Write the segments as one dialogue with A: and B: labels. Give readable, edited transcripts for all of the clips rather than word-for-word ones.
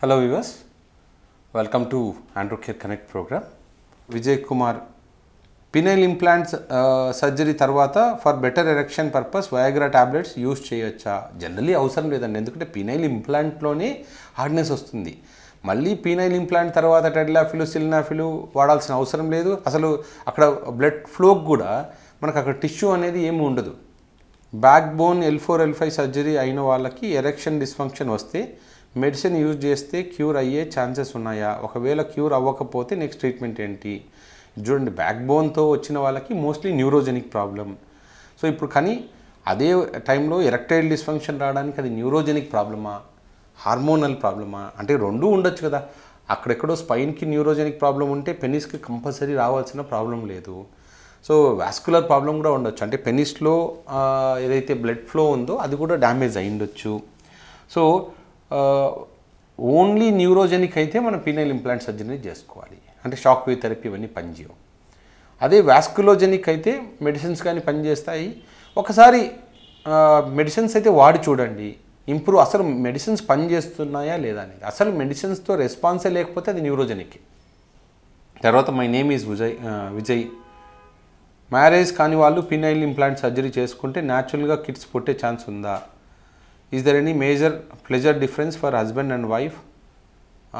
A: Hello viewers, welcome to Androcare Connect program. Vijay Kumar, penile implants surgery tarvata for better erection purpose Viagra tablets use cheyocha. Generally అవసరం లేదండి, ఎందుకంటే penile implant లోనే hardness వస్తుంది. మళ్ళీ penile implant తర్వాత tadalafil సిల్నాఫిల్ వాడాల్సిన అవసరం లేదు. అసలు అక్కడ బ్లడ్ ఫ్లోకి కూడా మనకు అక్కడ టిష్యూ అనేది ఏమి ఉండదు. Back bone L4 L5 surgery అయిన వాళ్ళకి ఎరెక్షన్ డిస్ఫంక్షన్ వస్తే మెడిసిన్ యూజ్ చేస్తే క్యూర్ అయ్యే ఛాన్సెస్ ఉన్నాయా? ఒకవేళ క్యూర్ అవ్వకపోతే నెక్స్ట్ ట్రీట్మెంట్ ఏంటి? చూడండి, బ్యాక్ బోన్తో వచ్చిన వాళ్ళకి మోస్ట్లీ న్యూరోజెనిక్ ప్రాబ్లం. సో ఇప్పుడు కానీ అదే టైంలో ఎరెక్టైల్ డిస్ఫంక్షన్ రావడానికి అది న్యూరోజెనిక్ ప్రాబ్లమా, హార్మోనల్ ప్రాబ్లమా అంటే రెండూ ఉండొచ్చు కదా. అక్కడెక్కడో స్పైన్కి న్యూరోజెనిక్ ప్రాబ్లం ఉంటే పెనిస్కి కంపల్సరీ రావాల్సిన ప్రాబ్లం లేదు. సో వాస్కులర్ ప్రాబ్లం కూడా ఉండొచ్చు, అంటే పెనిస్లో ఏదైతే బ్లడ్ ఫ్లో ఉందో అది కూడా డ్యామేజ్ అయ్యిండొచ్చు. సో ఓన్లీ న్యూరోజెనిక్ అయితే మనం పీనైల్ ఇంప్లాంట్ సర్జరీ చేసుకోవాలి, అంటే షాక్ వేవ్ థెరపీ ఇవన్నీ పనిచేయవు. అదే వాస్కులోజెనిక్ అయితే మెడిసిన్స్ కానీ పనిచేస్తాయి. ఒకసారి మెడిసిన్స్ అయితే వాడి చూడండి, ఇంప్రూవ్ అసలు మెడిసిన్స్ పనిచేస్తున్నాయా లేదా అనేది. అసలు మెడిసిన్స్తో రెస్పాన్సే లేకపోతే అది న్యూరోజెనిక్. తర్వాత my name is Vijay. Marriage కాని వాళ్ళు పీనైల్ ఇంప్లాంట్ సర్జరీ చేసుకుంటే న్యాచురల్గా కిడ్స్ పుట్టే ఛాన్స్ ఉందా? Is there any major pleasure difference for husband and wife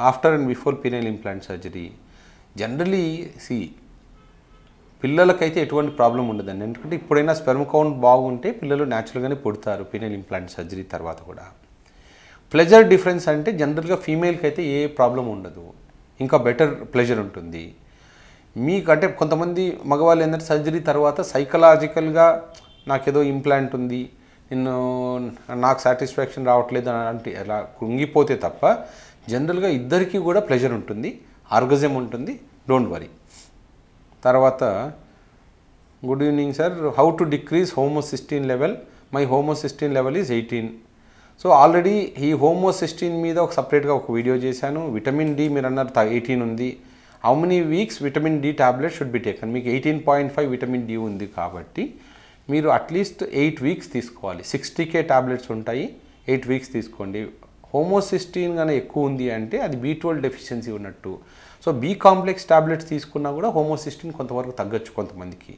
A: after and before penile implant surgery? Generally, see, పిల్లలకైతే ఎటువంటి ప్రాబ్లం ఉండదండి, ఎందుకంటే ఇప్పుడైనా స్పెర్మ్ కౌంట్ బాగుంటే పిల్లలు న్యాచురల్గానే పుడతారు పీనైల్ ఇంప్లాంట్ సర్జరీ తర్వాత కూడా. ప్లెజర్ డిఫరెన్స్ అంటే జనరల్గా ఫీమేల్కి అయితే ఏ ప్రాబ్లం ఉండదు, ఇంకా బెటర్ ప్లెజర్ ఉంటుంది. మీకంటే కొంతమంది మగవాళ్ళు ఏంటంటే సర్జరీ తర్వాత సైకలాజికల్గా నాకేదో ఇంప్లాంట్ ఉంది, నాకు సాటిస్ఫాక్షన్ రావట్లేదు అని అంటే అలా కృంగిపోతే తప్ప జనరల్గా ఇద్దరికీ కూడా ప్లెజర్ ఉంటుంది, ఆర్గజం ఉంటుంది, డోంట్ వరీ. తర్వాత good evening sir, how to decrease homocysteine level? My homocysteine level is 18. So already ఈ హోమోసిస్టీన్ మీద ఒక సపరేట్గా ఒక వీడియో చేశాను. విటమిన్ డి మీరు అన్నారు 18 ఉంది. How many weeks vitamin D tablet should be taken? మీకు 18.5 విటమిన్ డి ఉంది కాబట్టి మీరు అట్లీస్ట్ 8 వీక్స్ తీసుకోవాలి. 60K టాబ్లెట్స్ ఉంటాయి, 8 వీక్స్ తీసుకోండి. హోమోసిస్టీన్ కానీ ఎక్కువ ఉంది అంటే అది B12 డెఫిషియన్సీ ఉన్నట్టు. సో బి కాంప్లెక్స్ టాబ్లెట్స్ తీసుకున్నా కూడా హోమోసిస్టీన్ కొంతవరకు తగ్గచ్చు కొంతమందికి.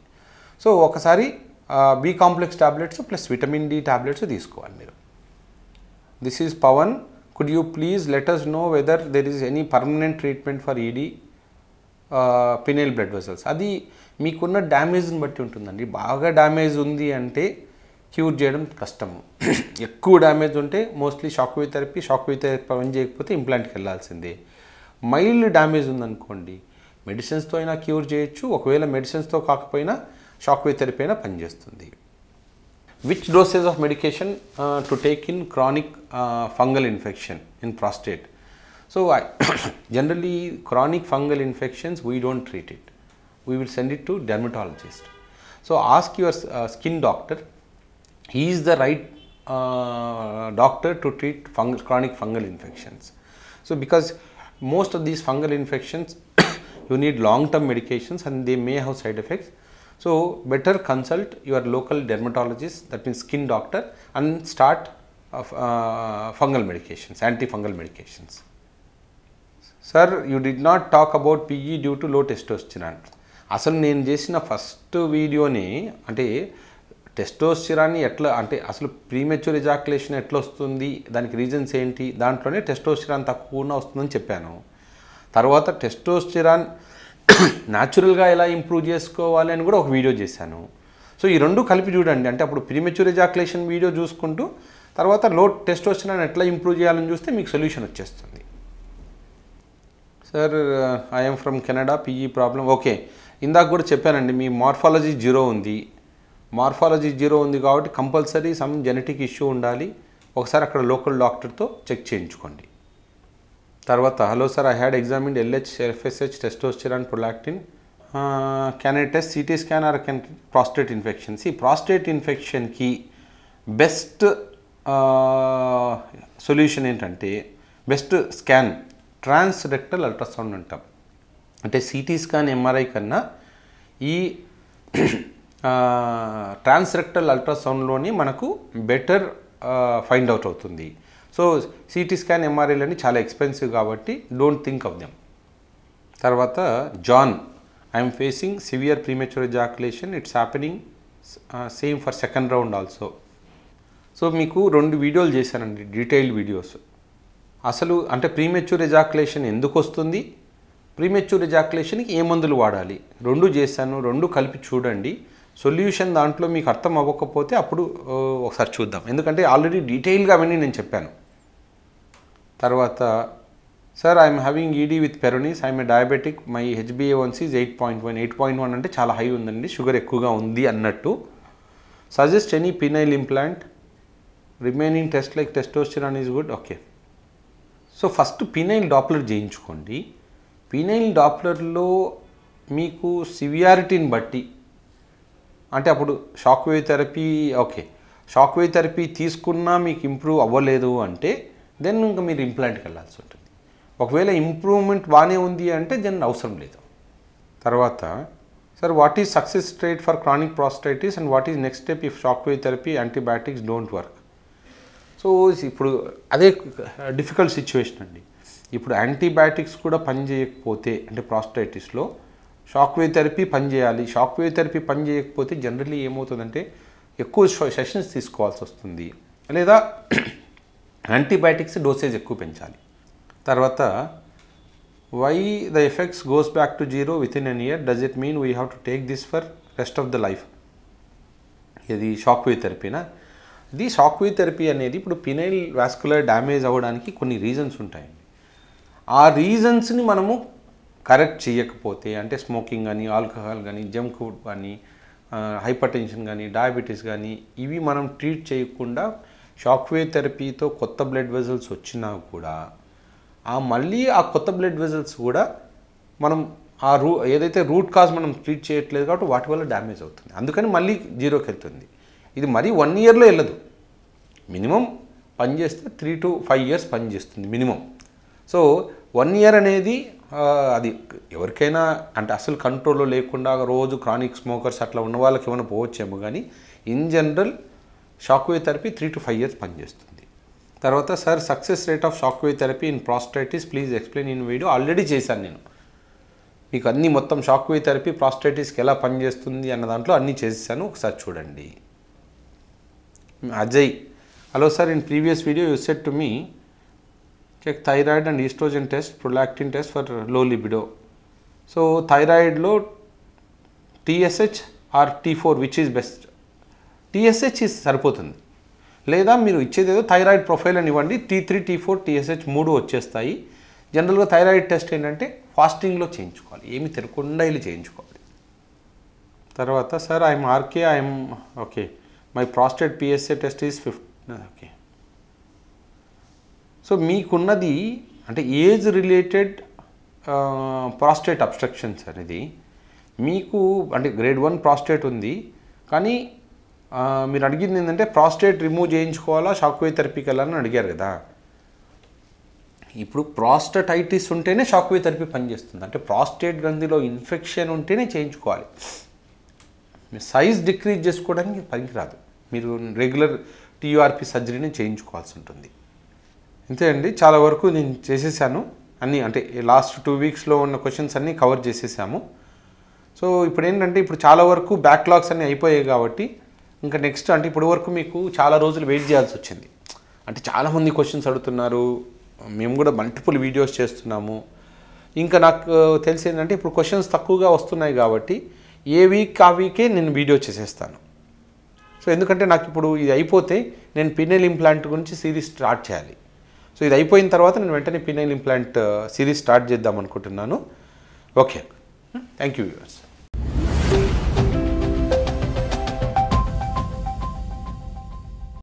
A: సో ఒకసారి B complex tablets plus vitamin D tablets తీసుకోవాలి మీరు. This is Pavan. Could you please let us know whether there is any permanent treatment for ED penile blood vessels? అది మీకున్న డ్యామేజ్ని బట్టి ఉంటుందండి. బాగా డ్యామేజ్ ఉంది అంటే క్యూర్ చేయడం కష్టము. ఎక్కువ డ్యామేజ్ ఉంటే మోస్ట్లీ షాక్ వేవ్ థెరపీ పని చేయకపోతే ఇంప్లాంట్కి వెళ్ళాల్సిందే. మైల్డ్ డ్యామేజ్ ఉందనుకోండి మెడిసిన్స్తో అయినా క్యూర్ చేయొచ్చు, ఒకవేళ మెడిసిన్స్తో కాకపోయినా షాక్ వేవ్ థెరపీ అయినా పనిచేస్తుంది. Which dosage of medication to take in chronic fungal infection in prostate? So generally chronic fungal infections we don't treat it, we will send it to dermatologist. So ask your skin doctor, he is the right doctor to treat chronic fungal infections. So because most of these fungal infections you need long term medications and they may have side effects. So better consult your local dermatologist, that means skin doctor, and start fungal medications, antifungal medications. Sir, you did not talk about PE due to లో testosterone. అసలు నేను చేసిన first వీడియోని అంటే టెస్టోస్టిరాన్ని ఎట్లా అంటే అసలు premature ejaculation ఎట్లా వస్తుంది, దానికి రీజన్స్ ఏంటి, దాంట్లోనే టెస్టోస్టిరాన్ తక్కువ వస్తుందని చెప్పాను. తర్వాత టెస్టోస్టిరాన్ న్యాచురల్గా ఎలా ఇంప్రూవ్ చేసుకోవాలి అని కూడా ఒక వీడియో చేశాను. సో ఈ రెండు కలిపి చూడండి, అంటే అప్పుడు ప్రీమెచ్యూర్ ఎజాక్యులేషన్ వీడియో చూసుకుంటూ తర్వాత లో టెస్టోస్టిరాన్ ఎట్లా ఇంప్రూవ్ చేయాలని చూస్తే మీకు సొల్యూషన్ వచ్చేస్తుంది. Sir, I'm from Canada, PE problem. Okay, ఇందాక కూడా చెప్పానండి, మీ మార్ఫాలజీ 0 ఉంది. మార్ఫాలజీ 0 ఉంది కాబట్టి కంపల్సరీ సమ్ జెనెటిక్ ఇష్యూ ఉండాలి. ఒకసారి అక్కడ లోకల్ డాక్టర్తో చెక్ చేయించుకోండి. తర్వాత hello sir, I had examined LH, FSH, testosterone, prolactin. Can I test CT scan are can prostate infections? ఈ ప్రాస్టేట్ ఇన్ఫెక్షన్కి బెస్ట్ సొల్యూషన్ ఏంటంటే బెస్ట్ స్కాన్ ట్రాన్స్ రెక్టల్ అల్ట్రాసౌండ్ అంటాం. అంటే సిటీ స్కాన్ MRI కన్నా ఈ ట్రాన్స్ రెక్టల్ అల్ట్రాసౌండ్లోని మనకు బెటర్ ఫైండ్ అవుట్ అవుతుంది. So CT scan ఎంఆర్ఐలు అని చాలా ఎక్స్పెన్సివ్ కాబట్టి డోంట్ థింక్ ఆఫ్ దెమ్. తర్వాత John, I'm facing severe premature ejaculation, it's happening same for second round also. So మీకు 2 వీడియోలు చేశానండి, డీటెయిల్డ్ వీడియోస్. అసలు అంటే ప్రీమెచ్యూర్ ఎజాకులేషన్ ఎందుకు వస్తుంది, ప్రీమెచ్యూర్ ఎజాకులేషన్కి ఏ మందులు వాడాలి, 2 చేశాను. 2 కలిపి చూడండి. సొల్యూషన్ దాంట్లో మీకు అర్థం అవ్వకపోతే అప్పుడు ఒకసారి చూద్దాం, ఎందుకంటే ఆల్రెడీ డీటెయిల్గా అవన్నీ నేను చెప్పాను. తర్వాత sir I'm having ED with Peyronie's, I'm a diabetic, my HbA1c is 8.1. 8.1 అంటే చాలా హై ఉందండి, షుగర్ ఎక్కువగా ఉంది అన్నట్టు. Suggest any penile implant, remaining test like testosterone is good. Okay, so first penile Doppler చేయించుకోండి. పినైల్ డాప్లర్లో మీకు సివియారిటీని బట్టి, అంటే అప్పుడు shock wave therapy, okay shock wave therapy తీసుకున్నా మీకు ఇంప్రూవ్ అవ్వలేదు అంటే దెన్ ఇంకా మీరు ఇంప్లాంట్కి వెళ్ళాల్సి ఉంటుంది. ఒకవేళ ఇంప్రూవ్మెంట్ బాగానే ఉంది అంటే దెన్ అవసరం లేదు. తర్వాత sir what is success rate for chronic prostatitis and what is next step if shock wave therapy antibiotics don't work. So ఇప్పుడు అదే డిఫికల్ట్ సిచ్యువేషన్ అండి. ఇప్పుడు యాంటీబయాటిక్స్ కూడా పనిచేయకపోతే అంటే ప్రాస్టైటిస్లో షాక్ వేవ్ థెరపీ పనిచేయాలి. షాక్ వేవ్ థెరపీ పనిచేయకపోతే జనరల్లీ ఏమవుతుందంటే ఎక్కువ sessions తీసుకోవాల్సి వస్తుంది, లేదా యాంటీబయాటిక్స్ డోసేజ్ ఎక్కువ పెంచాలి. తర్వాత why the effects goes back to 0 within an year, does it mean we have to take this for rest of the life. ఇది షాక్ వేవ్ థెరపీనా? ఇది షాక్ వేవ్ థెరపీ అనేది ఇప్పుడు పినైల్ వాస్కులర్ డ్యామేజ్ అవ్వడానికి కొన్ని రీజన్స్ ఉంటాయండి. ఆ రీజన్స్ని మనము కరెక్ట్ చేయకపోతే, అంటే స్మోకింగ్ కానీ, ఆల్కహాల్ కానీ, జంక్ ఫుడ్ కానీ, హైపర్ టెన్షన్ కానీ, డయాబెటీస్ కానీ, ఇవి మనం ట్రీట్ చేయకుండా షాక్ వేవ్ థెరపీతో కొత్త బ్లడ్ వెజల్స్ వచ్చినా కూడా మళ్ళీ ఆ కొత్త బ్లడ్ వెజల్స్ కూడా మనం ఏదైతే రూట్ కాజ్ మనం ట్రీట్ చేయట్లేదు కాబట్టి వాటి వల్ల డ్యామేజ్ అవుతుంది, అందుకని మళ్ళీ 0కి వెళ్తుంది. ఇది మరీ 1 ఇయర్లో వెళ్ళదు, మినిమం పనిచేస్తే 3 to 5 years పనిచేస్తుంది మినిమం. సో 1 ఇయర్ అనేది అది ఎవరికైనా అంటే అసలు కంట్రోల్లో లేకుండా రోజు క్రానిక్ స్మోకర్స్ అట్లా ఉన్న వాళ్ళకి ఏమైనా పోవచ్చేమో, కానీ in general shock wave therapy 3 to 5 years పనిచేస్తుంది. తర్వాత sir success rate of shock wave therapy in prostatitis please explain in video. Already చేశాను నేను మీకు అన్నీ, మొత్తం షాక్ వేవ్ థెరపీ ప్రాస్టైటిస్కి ఎలా పనిచేస్తుంది అన్న దాంట్లో అన్నీ చేసేసాను, ఒకసారి చూడండి. Ajay, hello sir, in previous video you said to me check thyroid and estrogen test, prolactin test for low libido. So థైరాయిడ్లో TSH or T4 which is best? TSH సరిపోతుంది, లేదా మీరు ఇచ్చేది ఏదో థైరాయిడ్ ప్రొఫైల్ అని ఇవ్వండి, T3, T4, TSH 3 వచ్చేస్తాయి. జనరల్గా థైరాయిడ్ టెస్ట్ ఏంటంటే ఫాస్టింగ్లో చేయించుకోవాలి, ఏమి తినకుండా వెళ్ళి చేయించుకోవాలి. తర్వాత sir I'm RK, I'm okay, my prostate PSA test is 15. Okay, so మీకున్నది అంటే ఏజ్ రిలేటెడ్ ప్రాస్టేట్ అబ్స్ట్రక్షన్స్ అనేది మీకు అంటే గ్రేడ్ 1 ప్రాస్టేట్ ఉంది, కానీ మీరు అడిగింది ఏంటంటే ప్రాస్టేట్ రిమూవ్ చేయించుకోవాలా షాక్ వేవ్ థెరపీకి వెళ్ళాలని అడిగారు కదా. ఇప్పుడు ప్రాస్టటైటిస్ ఉంటేనే షాక్ వేవ్ థెరపీ పనిచేస్తుంది, అంటే ప్రాస్టేట్ గ్రంథిలో ఇన్ఫెక్షన్ ఉంటేనే చేయించుకోవాలి. మీరు సైజ్ డిక్రీజ్ చేసుకోవడానికి పనికిరాదు, మీరు రెగ్యులర్ TURP సర్జరీని చేయించుకోవాల్సి ఉంటుంది. అంతే అండి, చాలా వరకు నేను చేసేసాను అన్నీ, అంటే లాస్ట్ 2 weeksలో ఉన్న క్వశ్చన్స్ అన్నీ కవర్ చేసేసాము. సో ఇప్పుడు ఏంటంటే ఇప్పుడు చాలా వరకు బ్యాక్లాగ్స్ అన్నీ అయిపోయాయి కాబట్టి ఇంకా నెక్స్ట్ అంటే ఇప్పటి వరకు మీకు చాలా రోజులు వెయిట్ చేయాల్సి వచ్చింది, అంటే చాలామంది క్వశ్చన్స్ అడుగుతున్నారు, మేము కూడా మల్టిపుల్ వీడియోస్ చేస్తున్నాము. ఇంకా నాకు తెలిసి ఏంటంటే ఇప్పుడు క్వశ్చన్స్ తక్కువగా వస్తున్నాయి కాబట్టి ఏ వీక్ ఆ వీకే నేను వీడియో చేసేస్తాను. సో ఎందుకంటే నాకు ఇప్పుడు ఇది అయిపోతే నేను పినైల్ ఇంప్లాంట్ గురించి సిరీస్ స్టార్ట్ చేయాలి. సో ఇది అయిపోయిన తర్వాత నేను వెంటనే పినైల్ ఇంప్లాంట్ సిరీస్ స్టార్ట్ చేద్దాం అనుకుంటున్నాను. Okay, thank you viewers.